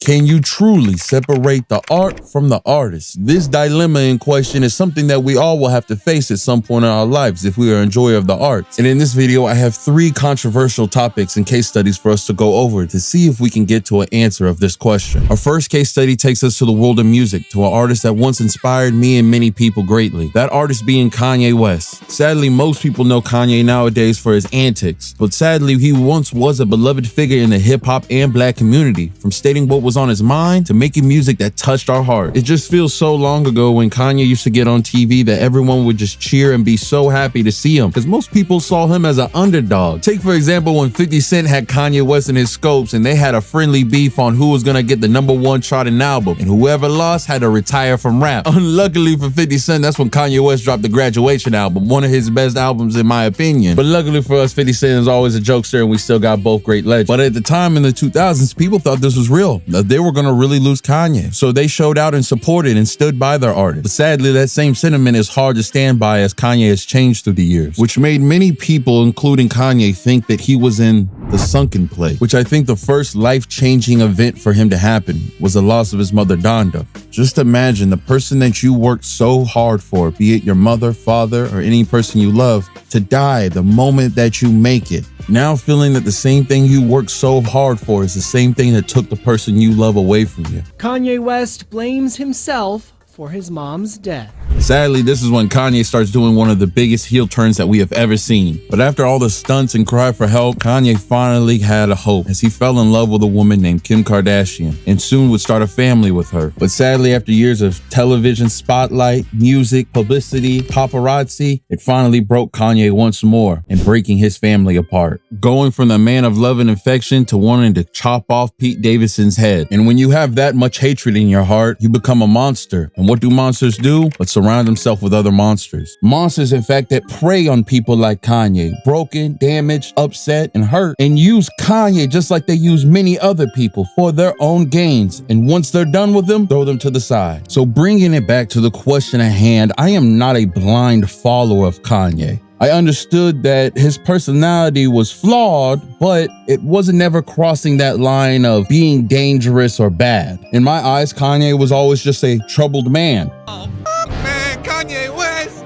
Can you truly separate the art from the artist? This dilemma in question is something that we all will have to face at some point in our lives if we are an enjoyer of the arts. And in this video, I have 3 controversial topics and case studies for us to go over to see if we can get to an answer of this question. Our first case study takes us to the world of music, to an artist that once inspired me and many people greatly. That artist being Kanye West. Sadly, most people know Kanye nowadays for his antics, but sadly, he once was a beloved figure in the hip-hop and black community, from stating what was on his mind to making music that touched our heart. It just feels so long ago when Kanye used to get on TV that everyone would just cheer and be so happy to see him, because most people saw him as an underdog. Take for example when 50 Cent had Kanye West in his scopes and they had a friendly beef on who was gonna get the #1 charting album, and whoever lost had to retire from rap. Unluckily for 50 Cent, that's when Kanye West dropped the Graduation album, one of his best albums in my opinion. But luckily for us, 50 Cent is always a jokester and we still got both great legends. But at the time in the 2000s, people thought this was real, that they were gonna really lose Kanye. So they showed out and supported and stood by their artist. But sadly, that same sentiment is hard to stand by as Kanye has changed through the years, which made many people, including Kanye, think that he was in the sunken place, which I think the first life-changing event for him to happen was the loss of his mother, Donda. Just imagine the person that you worked so hard for, be it your mother, father, or any person you love, to die the moment that you make it. Now feeling that the same thing you worked so hard for is the same thing that took the person you love away from you. Kanye West blames himself for his mom's death. Sadly, this is when Kanye starts doing one of the biggest heel turns that we have ever seen. But after all the stunts and cry for help, Kanye finally had a hope as he fell in love with a woman named Kim Kardashian and soon would start a family with her. But sadly, after years of television spotlight, music, publicity, paparazzi, it finally broke Kanye once more and breaking his family apart. Going from the man of love and affection to wanting to chop off Pete Davidson's head. And when you have that much hatred in your heart, you become a monster. And what do monsters do? But surround themselves with other monsters. Monsters, in fact, that prey on people like Kanye, broken, damaged, upset, and hurt, and use Kanye just like they use many other people for their own gains. And once they're done with them, throw them to the side. So bringing it back to the question at hand, I am not a blind follower of Kanye. I understood that his personality was flawed, but it wasn't ever crossing that line of being dangerous or bad. In my eyes, Kanye was always just a troubled man. Oh, man, Kanye West!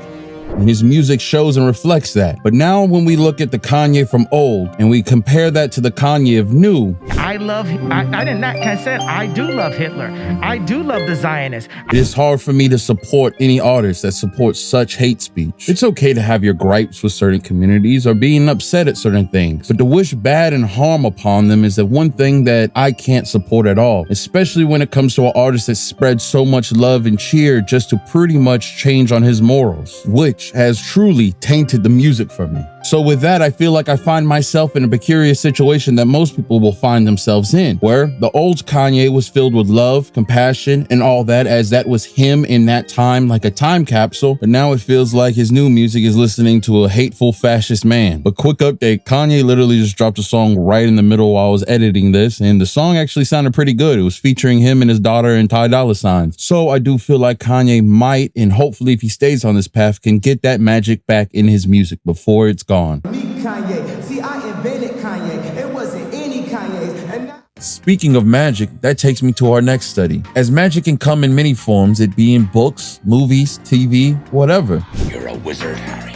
And his music shows and reflects that. But now when we look at the Kanye from old and we compare that to the Kanye of new, I do love Hitler. I do love the Zionists. it is hard for me to support any artist that supports such hate speech. It's okay to have your gripes with certain communities or being upset at certain things, but to wish bad and harm upon them is the one thing that I can't support at all, especially when it comes to an artist that spreads so much love and cheer just to pretty much change on his morals, which has truly tainted the music for me. So with that, I feel like I find myself in a precarious situation that most people will find themselves in, where the old Kanye was filled with love, compassion, and all that, as that was him in that time, like a time capsule. But now it feels like his new music is listening to a hateful fascist man. But quick update, Kanye literally just dropped a song right in the middle while I was editing this, and the song actually sounded pretty good. It was featuring him and his daughter and Ty Dolla $ign. So I do feel like Kanye might, and hopefully if he stays on this path, can get that magic back in his music before it's gone. Me, Kanye. See, I invented Kanye. It wasn't any Kanye's. And now Speaking of magic, that takes me to our next study. As magic can come in many forms, it be in books, movies, TV, whatever. You're a wizard, Harry.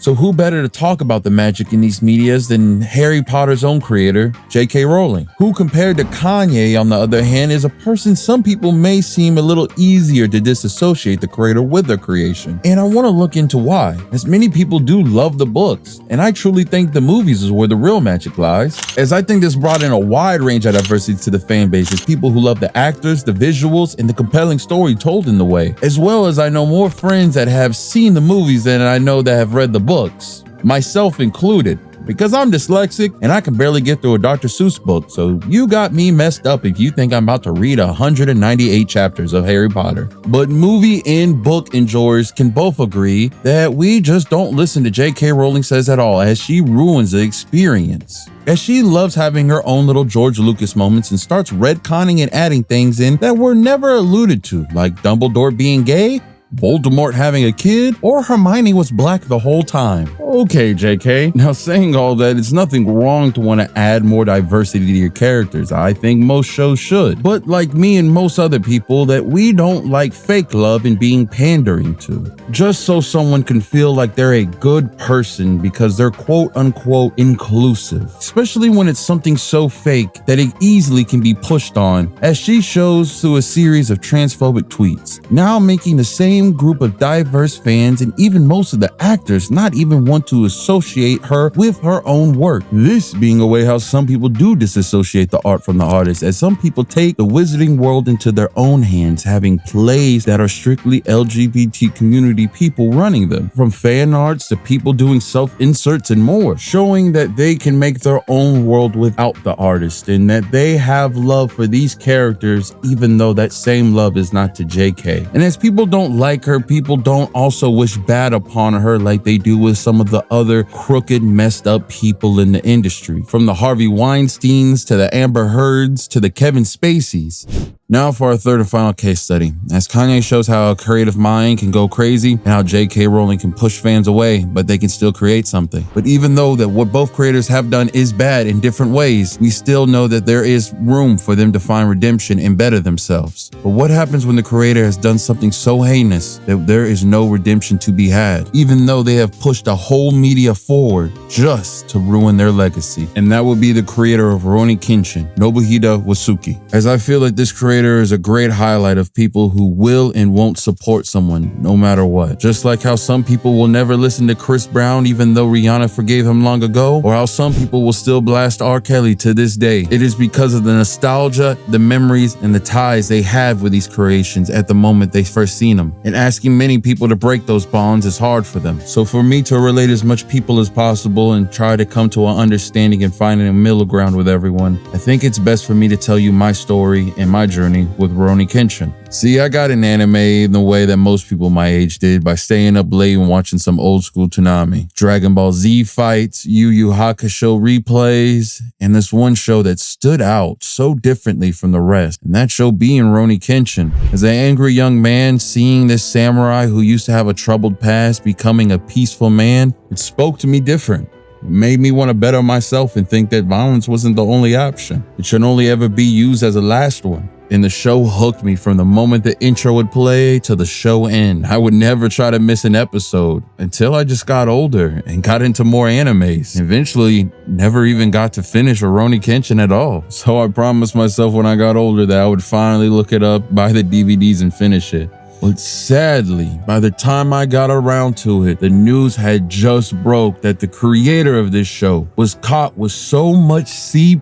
So who better to talk about the magic in these medias than Harry Potter's own creator, J.K. Rowling, who compared to Kanye, on the other hand, is a person some people may seem a little easier to disassociate the creator with their creation. And I want to look into why, as many people do love the books, and I truly think the movies is where the real magic lies, as I think this brought in a wide range of diversity to the fan base, as people who love the actors, the visuals, and the compelling story told in the way, as well as I know more friends that have seen the movies than I know that have read the books, myself included, because I'm dyslexic and I can barely get through a Dr. Seuss book. So you got me messed up if you think I'm about to read 198 chapters of Harry Potter. But movie and book enjoyers can both agree that we just don't listen to J.K. Rowling says at all, as she ruins the experience. As she loves having her own little George Lucas moments and starts retconning and adding things in that were never alluded to, like Dumbledore being gay. Voldemort having a kid, or Hermione was black the whole time? Okay, JK. Now, saying all that, it's nothing wrong to want to add more diversity to your characters. I think most shows should. But like me and most other people, that we don't like fake love and being pandering to. Just so someone can feel like they're a good person because they're quote unquote inclusive. Especially when it's something so fake that it easily can be pushed on, as she shows through a series of transphobic tweets. Now making the same group of diverse fans and even most of the actors not even want to associate her with her own work. This being a way how some people do disassociate the art from the artist, as some people take the wizarding world into their own hands, having plays that are strictly LGBT community people running them, from fan arts to people doing self-inserts and more, showing that they can make their own world without the artist and that they have love for these characters even though that same love is not to JK. And as people don't like her, people don't also wish bad upon her like they do with some of the other crooked, messed up people in the industry, from the Harvey Weinsteins to the Amber Heards to the Kevin Spaceys. Now for our third and final case study, as Kanye shows how a creative mind can go crazy and how J.K. Rowling can push fans away, but they can still create something. But even though that what both creators have done is bad in different ways, we still know that there is room for them to find redemption and better themselves. But what happens when the creator has done something so heinous that there is no redemption to be had, even though they have pushed a whole media forward just to ruin their legacy? And that would be the creator of Rurouni Kenshin, Nobuhide Wasuki. As I feel like this creator is a great highlight of people who will and won't support someone no matter what. Just like how some people will never listen to Chris Brown even though Rihanna forgave him long ago, or how some people will still blast R. Kelly to this day. It is because of the nostalgia, the memories, and the ties they have with these creations at the moment they first seen them. And asking many people to break those bonds is hard for them. So for me to relate as much people as possible and try to come to an understanding and finding a middle ground with everyone, I think it's best for me to tell you my story and my journey with Rurouni Kenshin. See, I got an anime in the way that most people my age did, by staying up late and watching some old school Toonami, Dragon Ball Z fights, Yu Yu Hakusho replays, and this one show that stood out so differently from the rest, and that show being Rurouni Kenshin. As an angry young man seeing this samurai who used to have a troubled past becoming a peaceful man, it spoke to me different. It made me want to better myself and think that violence wasn't the only option. It should only ever be used as a last one. And the show hooked me from the moment the intro would play to the show end. I would never try to miss an episode until I just got older and got into more animes. Eventually, never even got to finish Rurouni Kenshin at all. So I promised myself when I got older that I would finally look it up, buy the DVDs, and finish it. But sadly, by the time I got around to it, the news had just broke that the creator of this show was caught with so much seed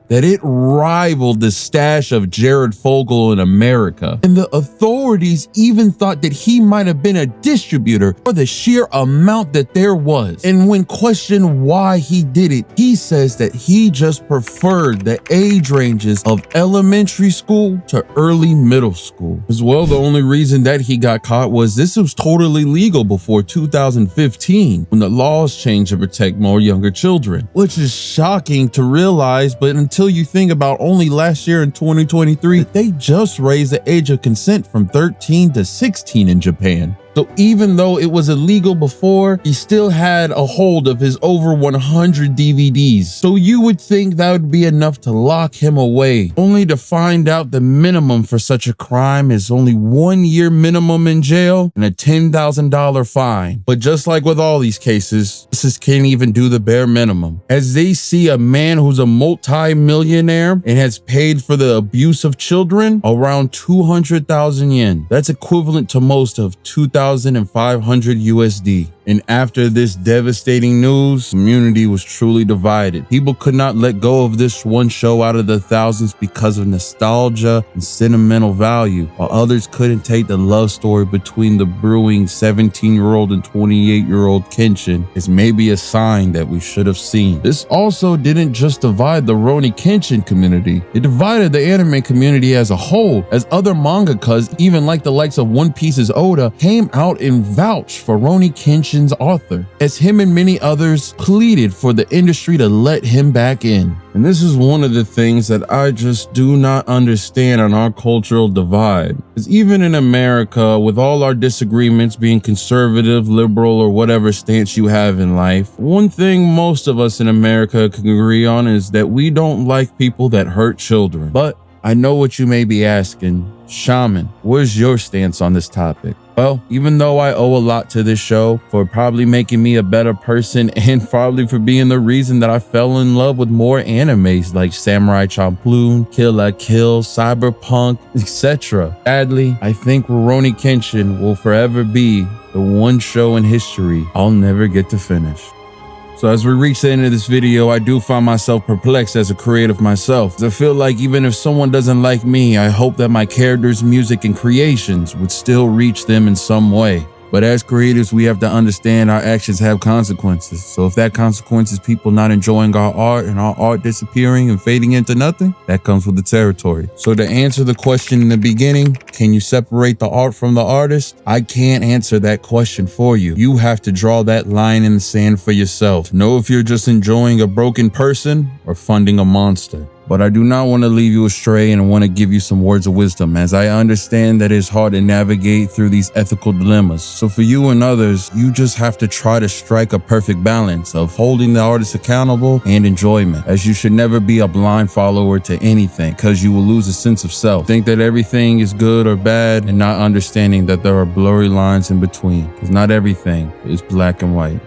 that it rivaled the stash of Jared Fogle in America. And the authorities even thought that he might have been a distributor for the sheer amount that there was. And when questioned why he did it, he says that he just preferred the age ranges of elementary school to early middle school. As well, the only reason that he got caught was this was totally legal before 2015, when the laws changed to protect more younger children, which is shocking to realize, but until you think about only last year in 2023, they just raised the age of consent from 13 to 16 in Japan. So even though it was illegal before, he still had a hold of his over 100 DVDs. So you would think that would be enough to lock him away, only to find out the minimum for such a crime is only 1 year minimum in jail and a $10,000 fine. But just like with all these cases, justice can't even do the bare minimum, as they see a man who's a multi-millionaire and has paid for the abuse of children around 200,000 yen. That's equivalent to most of 2,500 USD. And after this devastating news, the community was truly divided. People could not let go of this one show out of the thousands because of nostalgia and sentimental value, while others couldn't take the love story between the brewing 17-year-old and 28-year-old Kenshin as maybe a sign that we should have seen. This also didn't just divide the Rurouni Kenshin community, it divided the anime community as a whole, as other mangakas, even like the likes of One Piece's Oda, came out and vouched for Rurouni Kenshin Kenshin's author, as him and many others pleaded for the industry to let him back in. And this is one of the things that I just do not understand on our cultural divide. Because even in America, with all our disagreements being conservative, liberal, or whatever stance you have in life, one thing most of us in America can agree on is that we don't like people that hurt children. But I know what you may be asking. Shaman, where's your stance on this topic? Well, even though I owe a lot to this show for probably making me a better person and probably for being the reason that I fell in love with more animes like Samurai Champloo, Kill la Kill, Cyberpunk, etc. Sadly, I think Rurouni Kenshin will forever be the one show in history I'll never get to finish. So as we reach the end of this video, I do find myself perplexed as a creative myself. I feel like even if someone doesn't like me, I hope that my characters' music and creations would still reach them in some way. But as creators, we have to understand our actions have consequences. So if that consequence is people not enjoying our art and our art disappearing and fading into nothing, that comes with the territory. So to answer the question in the beginning, can you separate the art from the artist? I can't answer that question for you. You have to draw that line in the sand for yourself. Know if you're just enjoying a broken person or funding a monster. But I do not want to leave you astray and want to give you some words of wisdom, as I understand that it's hard to navigate through these ethical dilemmas. So for you and others, you just have to try to strike a perfect balance of holding the artist accountable and enjoyment, as you should never be a blind follower to anything, because you will lose a sense of self. Think that everything is good or bad and not understanding that there are blurry lines in between, because not everything is black and white.